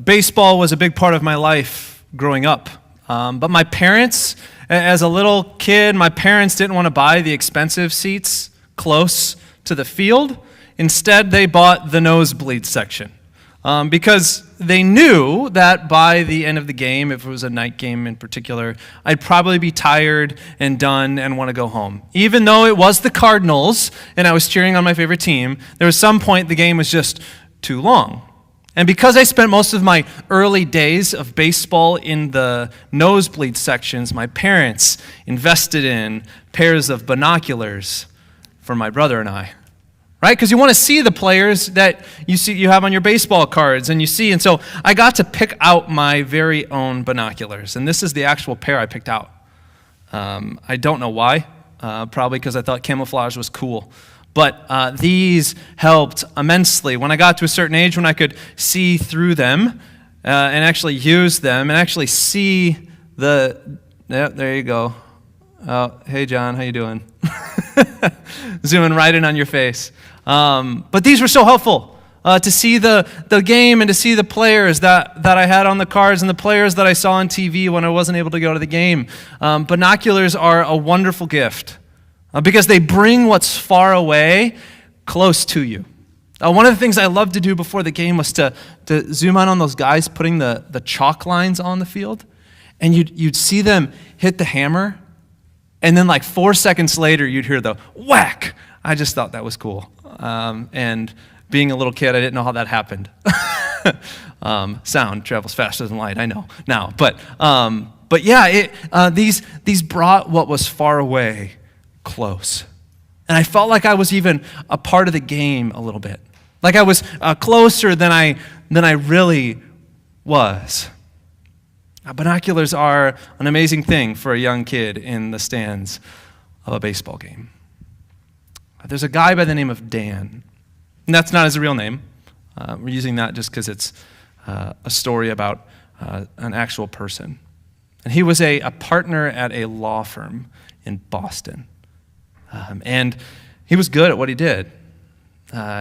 Baseball was a big part of my life growing up. But my parents, as a little kid, my parents didn't want to buy the expensive seats close to the field. Instead, they bought the nosebleed section because they knew that by the end of the game, if it was a night game in particular, I'd probably be tired and done and want to go home. Even though it was the Cardinals and I was cheering on my favorite team, there was some point the game was just too long. And because I spent most of my early days of baseball in the nosebleed sections, my parents invested in pairs of binoculars for my brother and I. Right? Because you want to see the players that you have on your baseball cards and so I got to pick out my very own binoculars. And this is the actual pair I picked out. I don't know why. Probably because I thought camouflage was cool. But these helped immensely. When I got to a certain age when I could see through them and actually use them and actually see there you go. Oh, hey John, how you doing? Zooming right in on your face. But these were so helpful to see the game and to see the players that I had on the cards and the players that I saw on TV when I wasn't able to go to the game. Binoculars are a wonderful gift. Because they bring what's far away close to you. One of the things I loved to do before the game was to zoom in on those guys putting the chalk lines on the field, and you'd see them hit the hammer, and then like 4 seconds later you'd hear the whack. I just thought that was cool. And being a little kid, I didn't know how that happened. Sound travels faster than light, I know now. But yeah, these brought what was far away close. And I felt like I was even a part of the game a little bit. Like I was closer than I really was. Now, binoculars are an amazing thing for a young kid in the stands of a baseball game. There's a guy by the name of Dan. And that's not his real name. We're using that just because it's a story about an actual person. And he was a partner at a law firm in Boston. And he was good at what he did.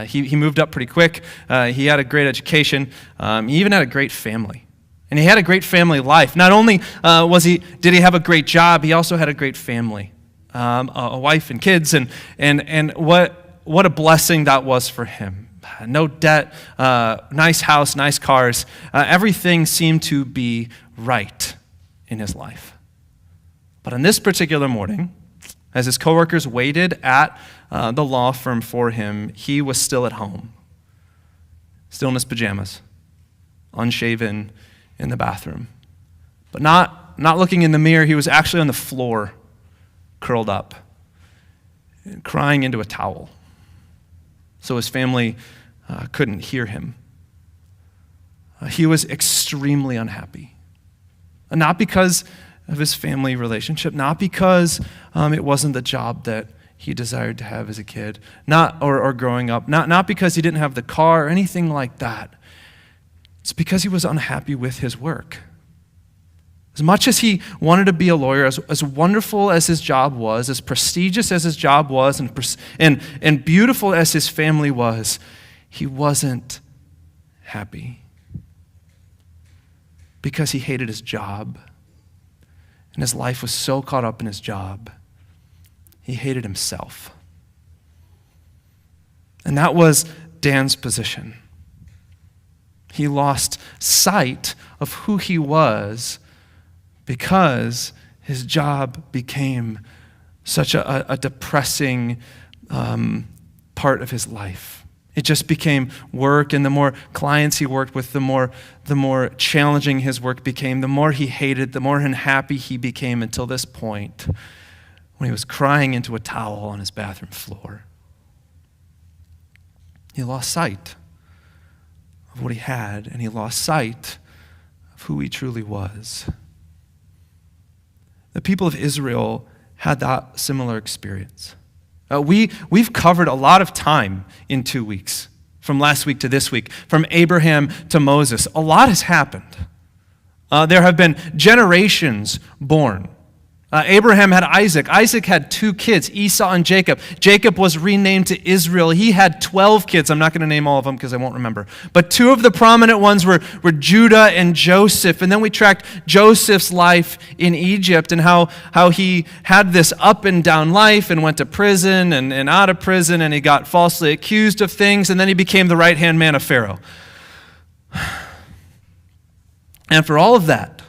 He moved up pretty quick. He had a great education. He even had a great family. And he had a great family life. Not only did he have a great job, he also had a great family, a wife and kids. And what a blessing that was for him. No debt, nice house, nice cars. Everything seemed to be right in his life. But on this particular morning, as his coworkers waited at the law firm for him, he was still at home, still in his pajamas, unshaven in the bathroom. But not looking in the mirror, he was actually on the floor, curled up, and crying into a towel. So his family couldn't hear him. He was extremely unhappy. Not because of his family relationship, not because it wasn't the job that he desired to have as a kid, or growing up, not because he didn't have the car or anything like that. It's because he was unhappy with his work. As much as he wanted to be a lawyer, as wonderful as his job was, as prestigious as his job was, and beautiful as his family was, he wasn't happy because he hated his job. And his life was so caught up in his job, he hated himself. And that was Dan's position. He lost sight of who he was because his job became such a depressing part of his life. It just became work, and the more clients he worked with, the more challenging his work became, the more he hated, the more unhappy he became, until this point when he was crying into a towel on his bathroom floor. He lost sight of what he had, and he lost sight of who he truly was. The people of Israel had that similar experience. We've covered a lot of time in 2 weeks, from last week to this week, from Abraham to Moses. A lot has happened. There have been generations born. Abraham had Isaac. Isaac had 2 kids, Esau and Jacob. Jacob was renamed to Israel. He had 12 kids. I'm not going to name all of them because I won't remember. But 2 of the prominent ones were Judah and Joseph. And then we tracked Joseph's life in Egypt and how he had this up and down life and went to prison and out of prison, and he got falsely accused of things, and then he became the right-hand man of Pharaoh. And for all of that,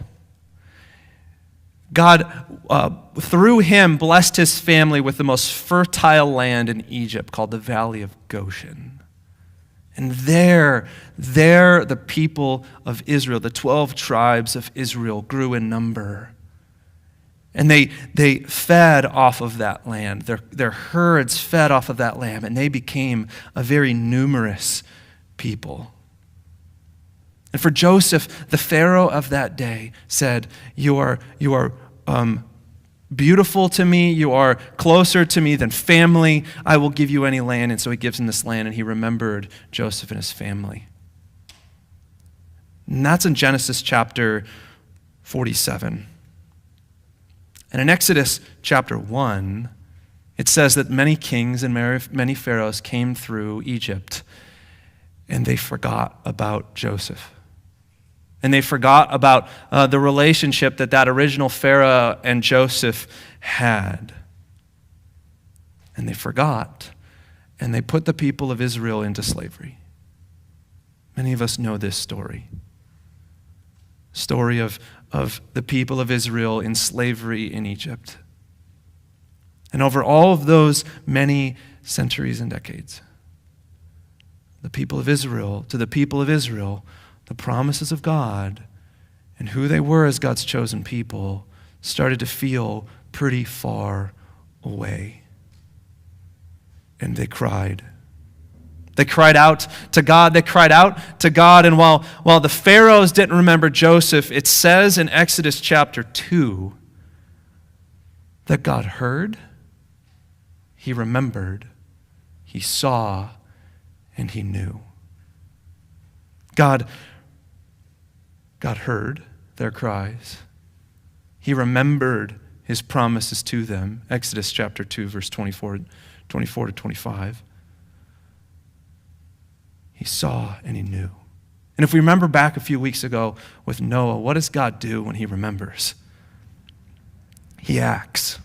God, through him, blessed his family with the most fertile land in Egypt called the Valley of Goshen. And there the people of Israel, the 12 tribes of Israel, grew in number. And they fed off of that land. Their herds fed off of that land, and they became a very numerous people. And for Joseph, the Pharaoh of that day said, You are beautiful to me. You are closer to me than family. I will give you any land. And so he gives him this land, and he remembered Joseph and his family. And that's in Genesis chapter 47. And in Exodus chapter 1, it says that many kings and many pharaohs came through Egypt, and they forgot about Joseph. And they forgot about the relationship that original Pharaoh and Joseph had. And they forgot, and they put the people of Israel into slavery. Many of us know this story. Story of the people of Israel in slavery in Egypt. And over all of those many centuries and decades, the people of Israel, the promises of God and who they were as God's chosen people started to feel pretty far away. And they cried. They cried out to God. And while the pharaohs didn't remember Joseph, it says in Exodus chapter 2 that God heard, he remembered, he saw, and he knew. God heard their cries. He remembered his promises to them. Exodus chapter 2, verse 24 to 25. He saw and he knew. And if we remember back a few weeks ago with Noah, what does God do when he remembers? He acts.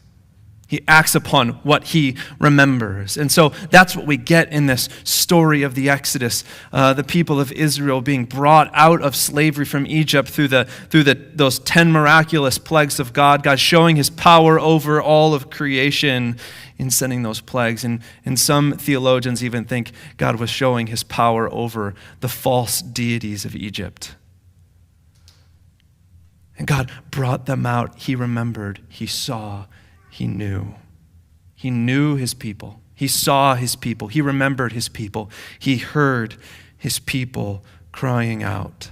He acts upon what he remembers. And so that's what we get in this story of the Exodus, the people of Israel being brought out of slavery from Egypt through those 10 miraculous plagues of God, God showing his power over all of creation in sending those plagues. And some theologians even think God was showing his power over the false deities of Egypt. And God brought them out. He remembered, he saw, he knew. He knew his people. He saw his people. He remembered his people. He heard his people crying out.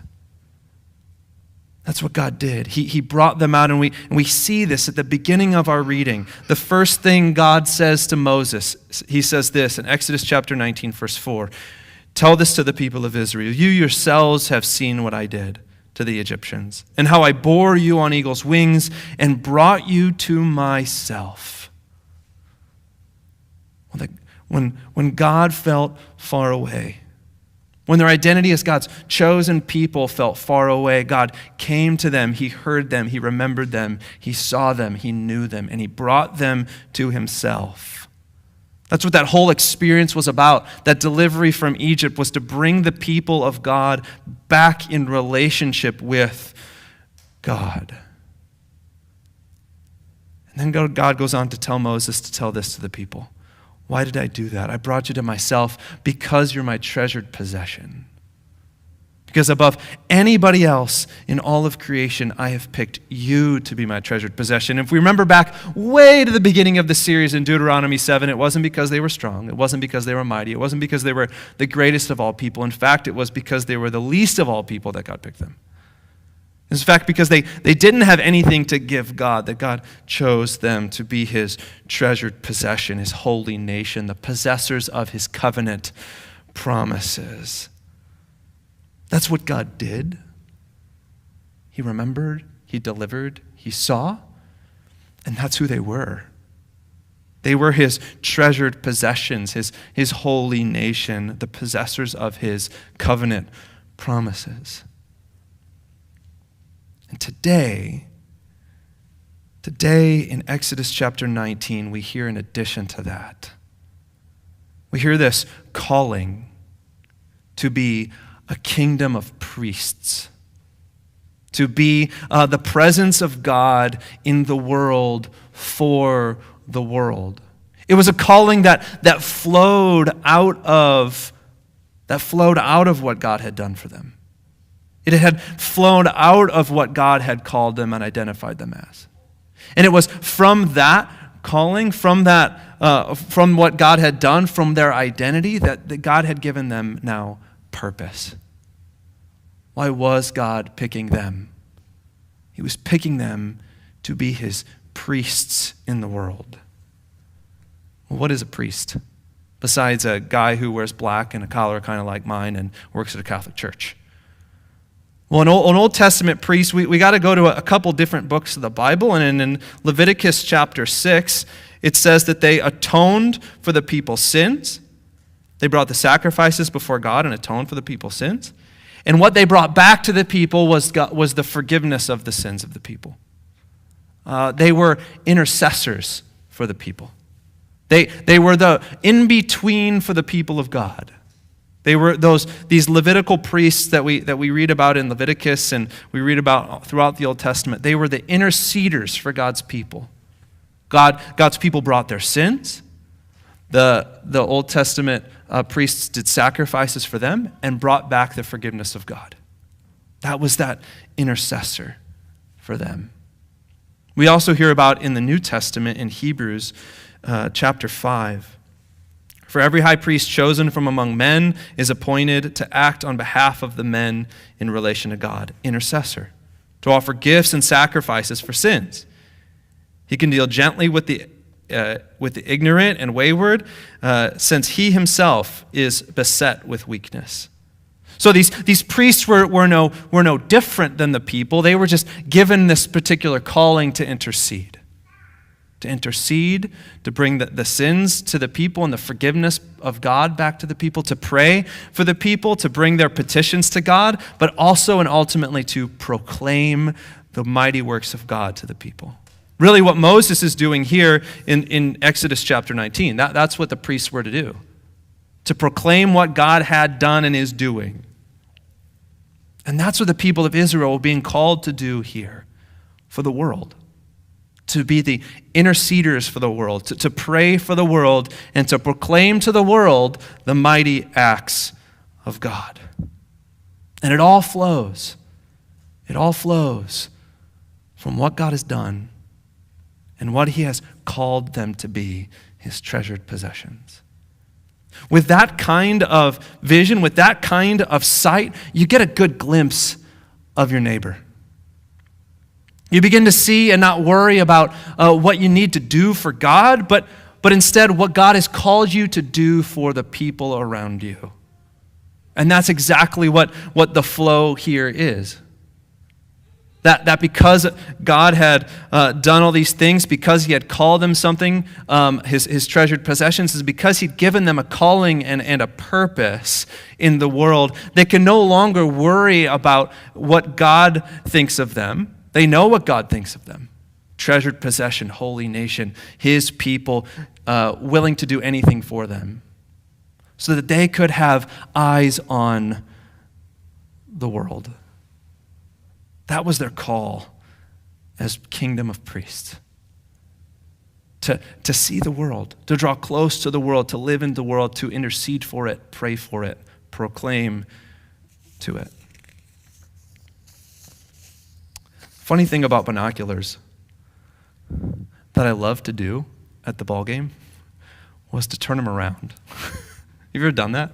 That's what God did. He brought them out, and we see this at the beginning of our reading. The first thing God says to Moses, he says this in Exodus chapter 19, verse 4. Tell this to the people of Israel. You yourselves have seen what I did to the Egyptians, and how I bore you on eagle's wings and brought you to myself. When God felt far away, when their identity as God's chosen people felt far away, God came to them, he heard them, he remembered them, he saw them, he knew them, and he brought them to himself. That's what that whole experience was about. That delivery from Egypt was to bring the people of God back in relationship with God. And then God goes on to tell Moses to tell this to the people. Why did I do that? I brought you to myself because you're my treasured possession. Because above anybody else in all of creation, I have picked you to be my treasured possession. If we remember back way to the beginning of the series in Deuteronomy 7, it wasn't because they were strong. It wasn't because they were mighty. It wasn't because they were the greatest of all people. In fact, it was because they were the least of all people that God picked them. In fact, because they didn't have anything to give God, that God chose them to be his treasured possession, his holy nation, the possessors of his covenant promises. That's what God did. He remembered, he delivered, he saw, And that's who they were. They were his treasured possessions, his holy nation, the possessors of his covenant promises. And today in Exodus chapter 19, we hear in addition to that, we hear this calling to be a kingdom of priests, to be the presence of God in the world for the world. It was a calling that flowed out of what God had done for them. It had flown out of what God had called them and identified them as. And it was from that calling, from what God had done, from their identity, that God had given them now purpose. Why was God picking them? He was picking them to be his priests in the world. Well, what is a priest? Besides a guy who wears black and a collar kind of like mine and works at a Catholic church. Well, an Old Testament priest, we got to go to a couple different books of the Bible. And in Leviticus chapter 6, it says that they atoned for the people's sins. They brought the sacrifices before God and atoned for the people's sins. And what they brought back to the people was the forgiveness of the sins of the people. They were intercessors for the people. They were the in-between for the people of God. They were these Levitical priests that we read about in Leviticus and we read about throughout the Old Testament. They were the interceders for God's people. God's people brought their sins. The Old Testament priests did sacrifices for them and brought back the forgiveness of God. That was that intercessor for them. We also hear about in the New Testament in Hebrews chapter 5. For every high priest chosen from among men is appointed to act on behalf of the men in relation to God, intercessor, to offer gifts and sacrifices for sins. He can deal gently with the ignorant and wayward, since he himself is beset with weakness. So these priests were no different than the people. They were just given this particular calling to intercede. To bring the sins to the people and the forgiveness of God back to the people, to pray for the people, to bring their petitions to God, but also and ultimately to proclaim the mighty works of God to the people. Really what Moses is doing here in Exodus chapter 19, that's what the priests were to do. To proclaim what God had done and is doing. And that's what the people of Israel were being called to do here for the world. To be the interceders for the world, to pray for the world, and to proclaim to the world the mighty acts of God. And it all flows from what God has done and what he has called them to be, his treasured possessions. With that kind of vision, with that kind of sight, you get a good glimpse of your neighbor. You begin to see and not worry about what you need to do for God, but instead what God has called you to do for the people around you. And that's exactly what the flow here is. That because God had done all these things, because he had called them something, his treasured possessions, is because he'd given them a calling and a purpose in the world. They can no longer worry about what God thinks of them. They know what God thinks of them. Treasured possession, holy nation, his people, willing to do anything for them, so that they could have eyes on the world. That was their call as kingdom of priests. To see the world, to draw close to the world, to live in the world, to intercede for it, pray for it, proclaim to it. Funny thing about binoculars that I love to do at the ball game was to turn them around. You ever done that?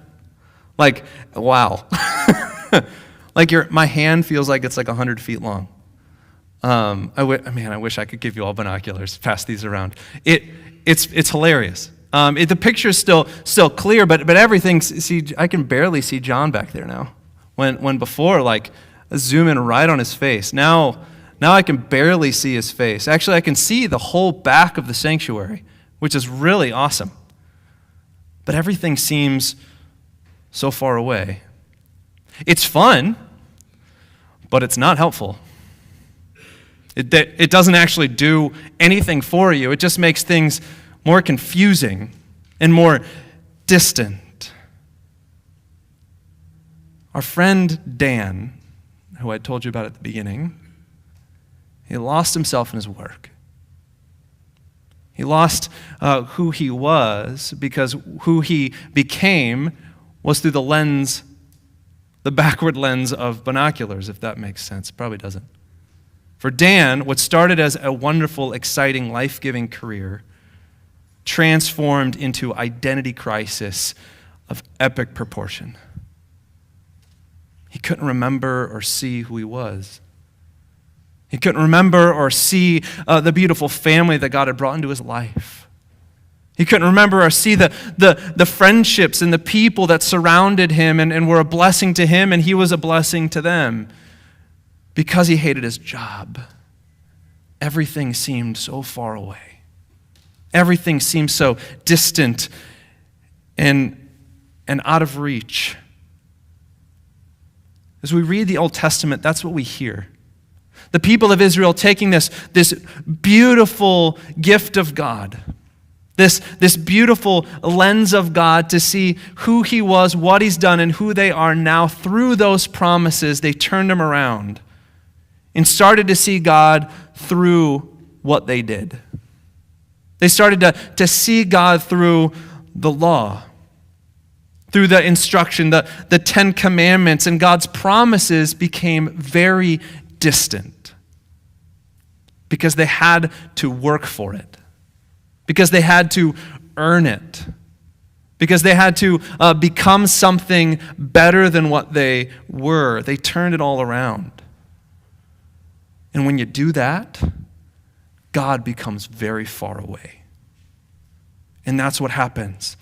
Like, wow. Like my hand feels like it's like 100 feet long. I wish I could give you all binoculars, pass these around. It's hilarious. The picture's still clear, but everything, I can barely see John back there now. When before, like, I zoom in right on his face. Now Now I can barely see his face. Actually, I can see the whole back of the sanctuary, which is really awesome. But everything seems so far away. It's fun, but it's not helpful. It doesn't actually do anything for you. It just makes things more confusing and more distant. Our friend Dan, who I told you about at the beginning, he lost himself in his work. He lost who he was because who he became was through the backward lens of binoculars, if that makes sense. Probably doesn't. For Dan, what started as a wonderful, exciting, life-giving career transformed into identity crisis of epic proportion. He couldn't remember or see who he was. He couldn't remember or see the beautiful family that God had brought into his life. He couldn't remember or see the friendships and the people that surrounded him and were a blessing to him, and he was a blessing to them. Because he hated his job, everything seemed so far away. Everything seemed so distant and out of reach. As we read the Old Testament, that's what we hear. The people of Israel taking this beautiful gift of God, this beautiful lens of God to see who he was, what he's done, and who they are now. Through those promises, they turned him around and started to see God through what they did. They started to see God through the law, through the instruction, the 10 Commandments, and God's promises became very distant because they had to work for it, because they had to earn it, because they had to become something better than what they were. They turned it all around. And when you do that, God becomes very far away. And that's what happens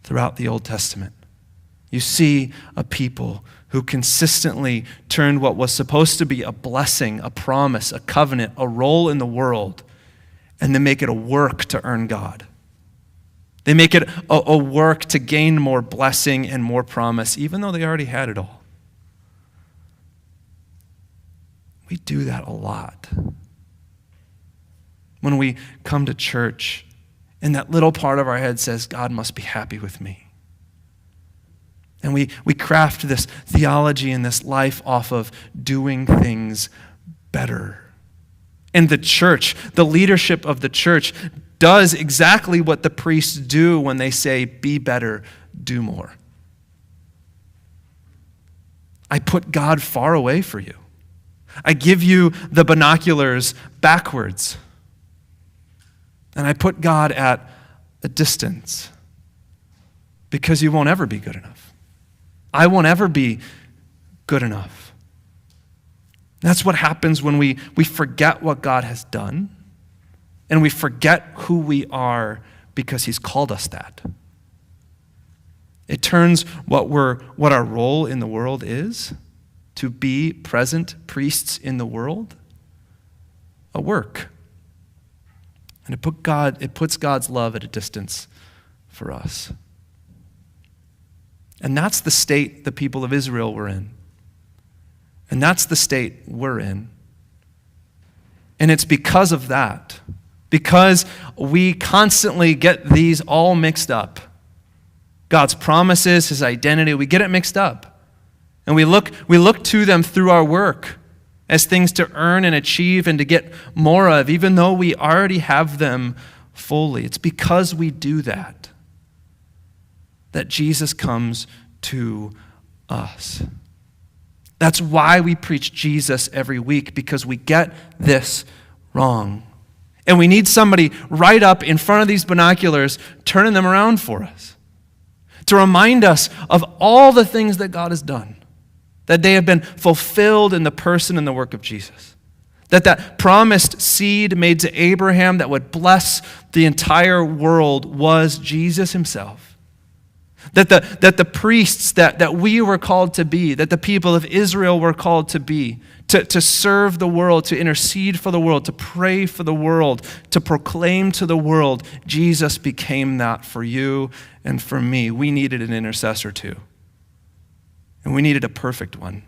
throughout the Old Testament. You see a people who consistently turned what was supposed to be a blessing, a promise, a covenant, a role in the world, and they make it a work to earn God. They make it a work to gain more blessing and more promise, even though they already had it all. We do that a lot. When we come to church, and that little part of our head says, God must be happy with me. And we craft this theology and this life off of doing things better. And the church, the leadership of the church, does exactly what the priests do when they say, be better, do more. I put God far away for you. I give you the binoculars backwards. And I put God at a distance because you won't ever be good enough. I won't ever be good enough. That's what happens when we forget what God has done and we forget who we are because he's called us that. It turns what our role in the world is, to be present priests in the world, a work. And it puts God's love at a distance for us. And that's the state the people of Israel were in. And that's the state we're in. And it's because of that, because we constantly get these all mixed up. God's promises, his identity, we get it mixed up. And we look to them through our work as things to earn and achieve and to get more of, even though we already have them fully. It's because we do that Jesus comes to us. That's why we preach Jesus every week, because we get this wrong. And we need somebody right up in front of these binoculars turning them around for us, to remind us of all the things that God has done, that they have been fulfilled in the person and the work of Jesus. That promised seed made to Abraham that would bless the entire world was Jesus himself. That the priests that we were called to be, that the people of Israel were called to be, to serve the world, to intercede for the world, to pray for the world, to proclaim to the world, Jesus became that for you and for me. We needed an intercessor too. And we needed a perfect one.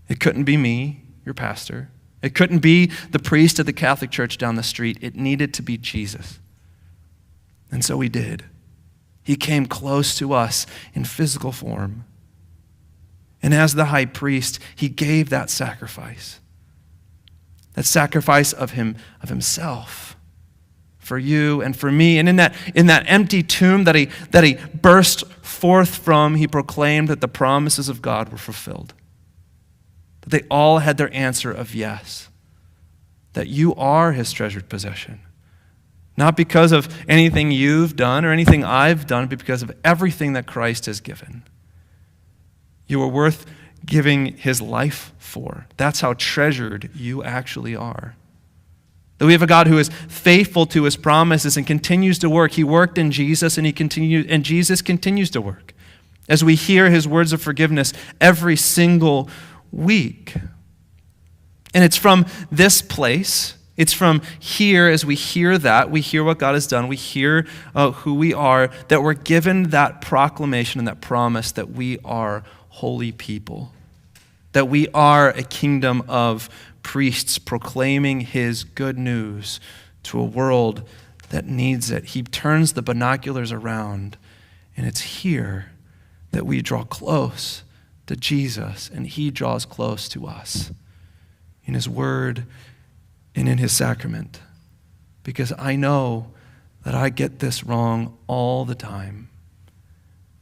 It couldn't be me, your pastor. It couldn't be the priest of the Catholic Church down the street. It needed to be Jesus. And so he did. He came close to us in physical form. And as the high priest, he gave that sacrifice of himself for you and for me. And in that empty tomb that he burst forth from, he proclaimed that the promises of God were fulfilled. That they all had their answer of yes. That you are his treasured possession. Not because of anything you've done or anything I've done, but because of everything that Christ has given. You are worth giving his life for. That's how treasured you actually are. That we have a God who is faithful to his promises and continues to work. He worked in Jesus and Jesus continues to work. As we hear his words of forgiveness every single week. And it's from this place, it's from here, as we hear that, we hear what God has done, we hear who we are, that we're given that proclamation and that promise that we are holy people, that we are a kingdom of priests proclaiming his good news to a world that needs it. He turns the binoculars around, and it's here that we draw close to Jesus, and he draws close to us in his word and in his sacrament. Because I know that I get this wrong all the time,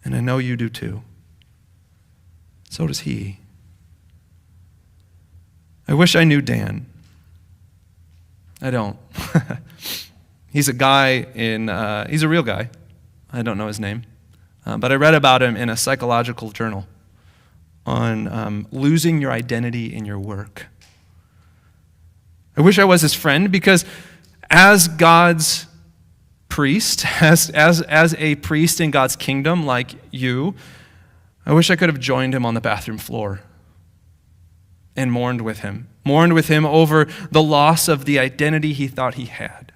and I know you do too. So does he. I wish I knew Dan. I don't. He's a guy he's a real guy. I don't know his name. But I read about him in a psychological journal on losing your identity in your work. I wish I was his friend, because as God's priest, as a priest in God's kingdom like you, I wish I could have joined him on the bathroom floor and mourned with him over the loss of the identity he thought he had,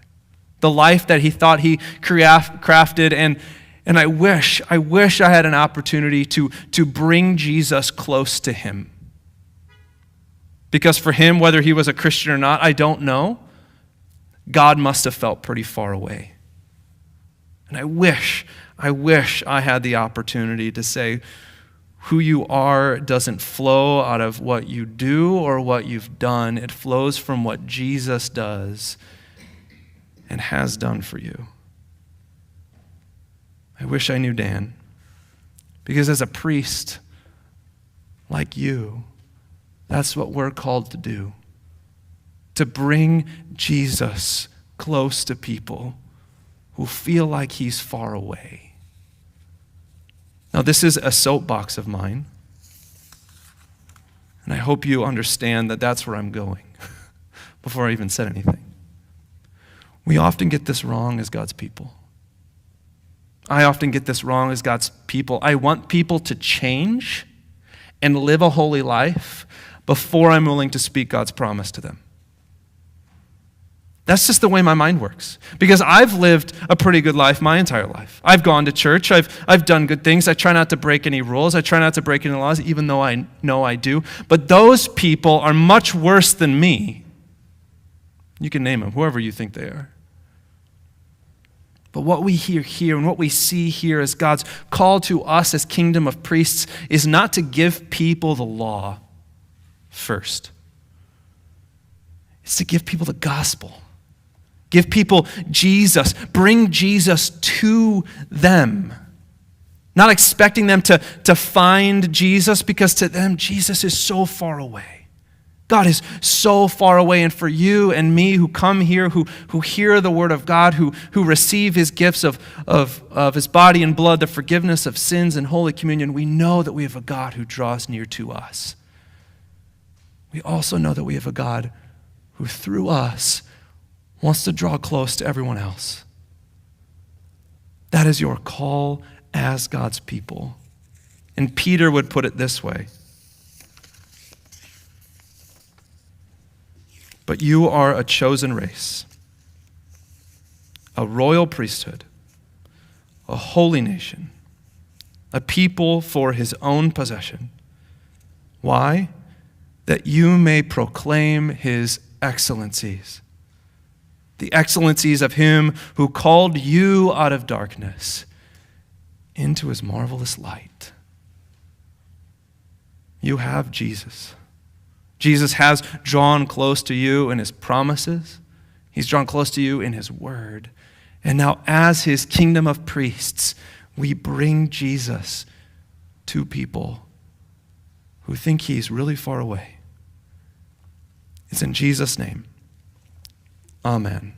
the life that he thought he crafted, and I wish I had an opportunity to bring Jesus close to him. Because for him, whether he was a Christian or not, I don't know, God must have felt pretty far away. And I wish I had the opportunity to say, who you are doesn't flow out of what you do or what you've done. It flows from what Jesus does and has done for you. I wish I knew Dan, because as a priest like you, that's what we're called to do, to bring Jesus close to people who feel like he's far away. Now, this is a soapbox of mine, and I hope you understand that that's where I'm going before I even said anything. We often get this wrong as God's people. I often get this wrong as God's people. I want people to change and live a holy life before I'm willing to speak God's promise to them. That's just the way my mind works. Because I've lived a pretty good life my entire life. I've gone to church. I've done good things. I try not to break any rules. I try not to break any laws, even though I know I do. But those people are much worse than me. You can name them, whoever you think they are. But what we hear here and what we see here as God's call to us as kingdom of priests is not to give people the law first. It's to give people the gospel. Give people Jesus. Bring Jesus to them. Not expecting them to find Jesus, because to them, Jesus is so far away. God is so far away. And for you and me who come here, who hear the word of God, who receive his gifts of his body and blood, the forgiveness of sins and Holy Communion, we know that we have a God who draws near to us. We also know that we have a God who through us wants to draw close to everyone else. That is your call as God's people. And Peter would put it this way: but you are a chosen race, a royal priesthood, a holy nation, a people for his own possession. Why? That you may proclaim his excellencies, the excellencies of him who called you out of darkness into his marvelous light. You have Jesus. Jesus has drawn close to you in his promises. He's drawn close to you in his word. And now, as his kingdom of priests, we bring Jesus to people who think he's really far away. It's in Jesus' name. Amen.